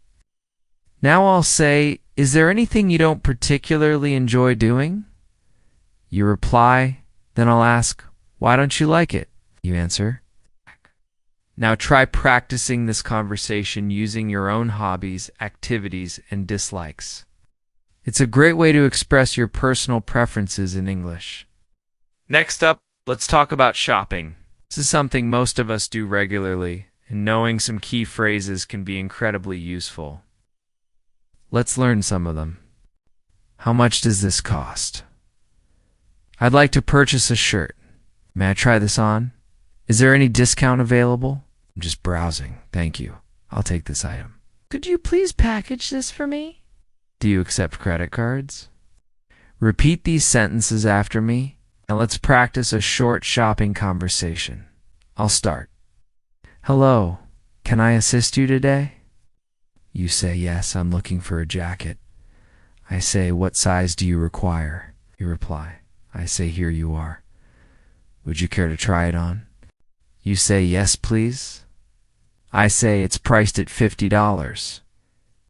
Now I'll say, is there anything you don't particularly enjoy doing? You reply, then I'll ask, why don't you like it? You answer. Now try practicing this conversation using your own hobbies, activities, and dislikes. It's a great way to express your personal preferences in English. Next up, let's talk about shopping. This is something most of us do regularly, and knowing some key phrases can be incredibly useful. Let's learn some of them. How much does this cost? I'd like to purchase a shirt. May I try this on? Is there any discount available? I'm just browsing. Thank you. I'll take this item. Could you please package this for me? Do you accept credit cards? Repeat these sentences after me, and let's practice a short shopping conversation. I'll start. Hello, can I assist you today? You say, yes, I'm looking for a jacket. I say, what size do you require? You reply. I say, here you are. Would you care to try it on? You say, yes, please. I say, it's priced at $50.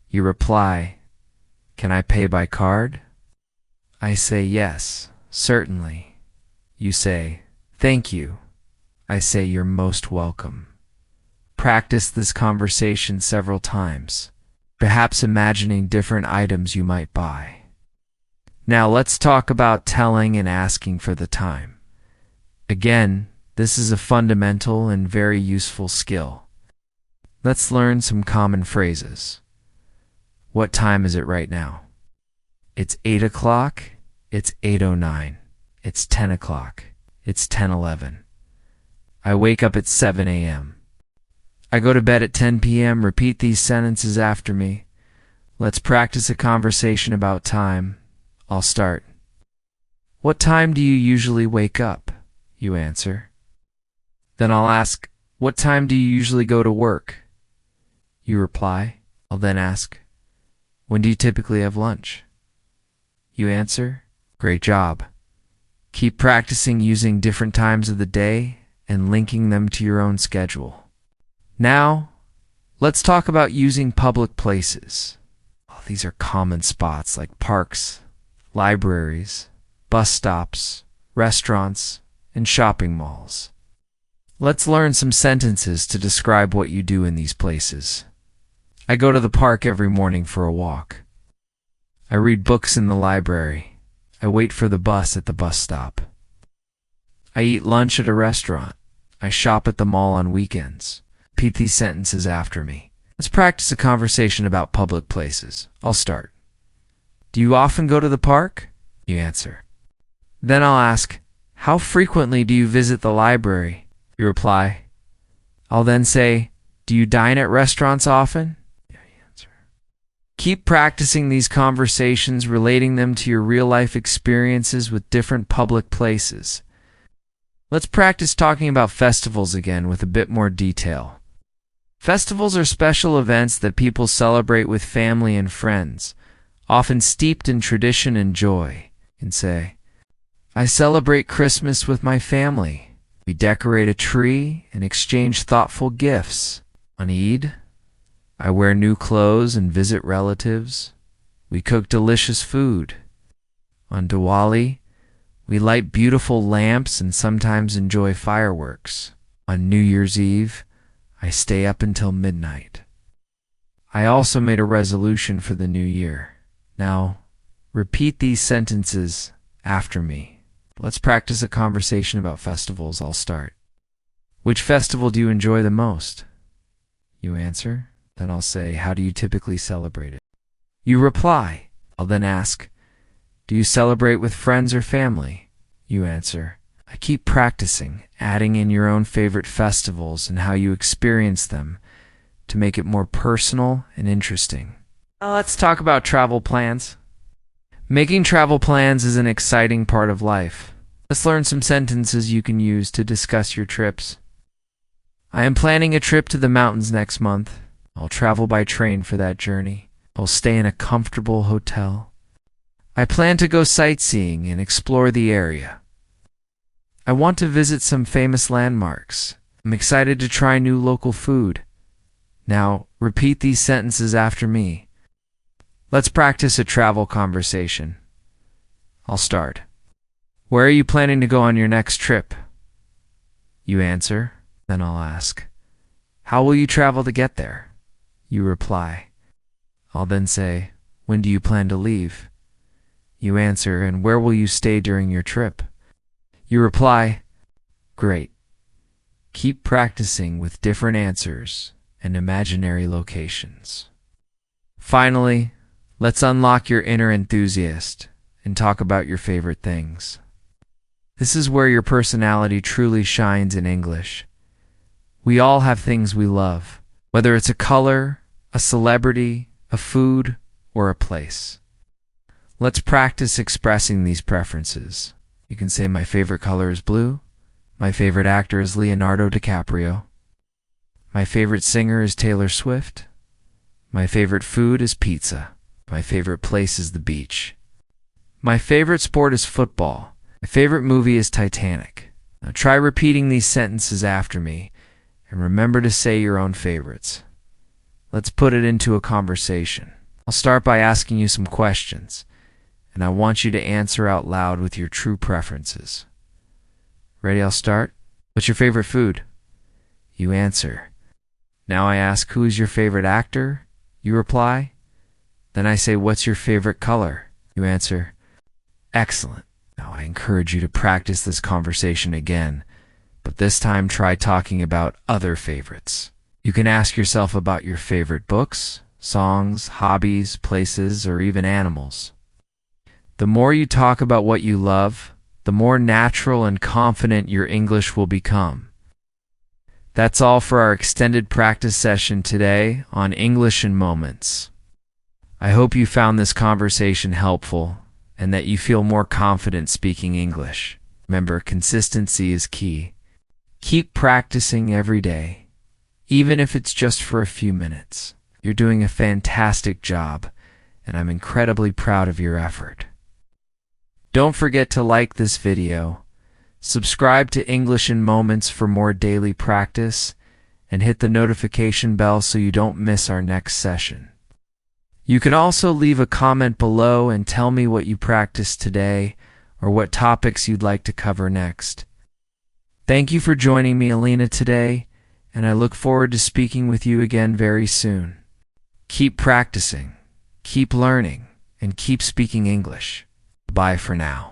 You reply, can I pay by card? I say, yes, certainly. You say, thank you. I say, you're most welcome. Practice this conversation several times, perhaps imagining different items you might buy. Now let's talk about telling and asking for the time. Again, this is a fundamental and very useful skill. Let's learn some common phrases. What time is it right now? It's 8 o'clock. It's 8:09. It's 10 o'clock. It's 10:11. I wake up at 7 a.m. I go to bed at 10 p.m. Repeat these sentences after me. Let's practice a conversation about time. I'll start. What time do you usually wake up? You answer. Then I'll ask, what time do you usually go to work? You reply. I'll then ask, when do you typically have lunch? You answer, great job. Keep practicing using different times of the day and linking them to your own schedule. Now, let's talk about using public places. Oh, these are common spots like parks, libraries, bus stops, restaurants, and shopping malls. Let's learn some sentences to describe what you do in these places. I go to the park every morning for a walk. I read books in the library. I wait for the bus at the bus stop. I eat lunch at a restaurant. I shop at the mall on weekends. Repeat these sentences after me. Let's practice a conversation about public places. I'll start. Do you often go to the park? You answer. Then I'll ask, how frequently do you visit the library? You reply. I'll then say, do you dine at restaurants often? You answer. Keep practicing these conversations, relating them to your real-life experiences with different public places. Let's practice talking about festivals again with a bit more detail. Festivals are special events that people celebrate with family and friends, often steeped in tradition and joy. You can say, I celebrate Christmas with my family. We decorate a tree and exchange thoughtful gifts. On Eid, I wear new clothes and visit relatives. We cook delicious food. On Diwali, we light beautiful lamps and sometimes enjoy fireworks. On New Year's Eve, I stay up until midnight. I also made a resolution for the new year. Now, repeat these sentences after me. Let's practice a conversation about festivals. I'll start. Which festival do you enjoy the most? You answer. Then I'll say, how do you typically celebrate it? You reply. I'll then ask, do you celebrate with friends or family? You answer. I keep practicing, adding in your own favorite festivals and how you experience them to make it more personal and interesting. Now let's talk about travel plans. Making travel plans is an exciting part of life. Let's learn some sentences you can use to discuss your trips. I am planning a trip to the mountains next month. I'll travel by train for that journey. I'll stay in a comfortable hotel. I plan to go sightseeing and explore the area. I want to visit some famous landmarks. I'm excited to try new local food. Now, repeat these sentences after me. Let's practice a travel conversation. I'll start. Where are you planning to go on your next trip? You answer. Then I'll ask, how will you travel to get there? You reply. I'll then say, when do you plan to leave? You answer, and where will you stay during your trip? You reply, great. Keep practicing with different answers and imaginary locations. Finally, let's unlock your inner enthusiast and talk about your favorite things. This is where your personality truly shines in English. We all have things we love, whether it's a color, a celebrity, a food, or a place. Let's practice expressing these preferences. You can say my favorite color is blue, my favorite actor is Leonardo DiCaprio, my favorite singer is Taylor Swift, my favorite food is pizza, my favorite place is the beach, my favorite sport is football, my favorite movie is Titanic. Now try repeating these sentences after me, and remember to say your own favorites. Let's put it into a conversation. I'll start by asking you some questions, and I want you to answer out loud with your true preferences. Ready? I'll start. What's your favorite food? You answer. Now I ask, who is your favorite actor? You reply. Then I say, what's your favorite color? You answer. Excellent. Now I encourage you to practice this conversation again, but this time try talking about other favorites. You can ask yourself about your favorite books, songs, hobbies, places, or even animals. The more you talk about what you love, the more natural and confident your English will become. That's all for our extended practice session today on English in Moments. I hope you found this conversation helpful and that you feel more confident speaking English. Remember, consistency is key. Keep practicing every day, even if it's just for a few minutes. You're doing a fantastic job, and I'm incredibly proud of your effort. Don't forget to like this video, subscribe to English in Moments for more daily practice, and hit the notification bell so you don't miss our next session. You can also leave a comment below and tell me what you practiced today or what topics you'd like to cover next. Thank you for joining me, Alina, today, and I look forward to speaking with you again very soon. Keep practicing, keep learning, and keep speaking English. Bye for now.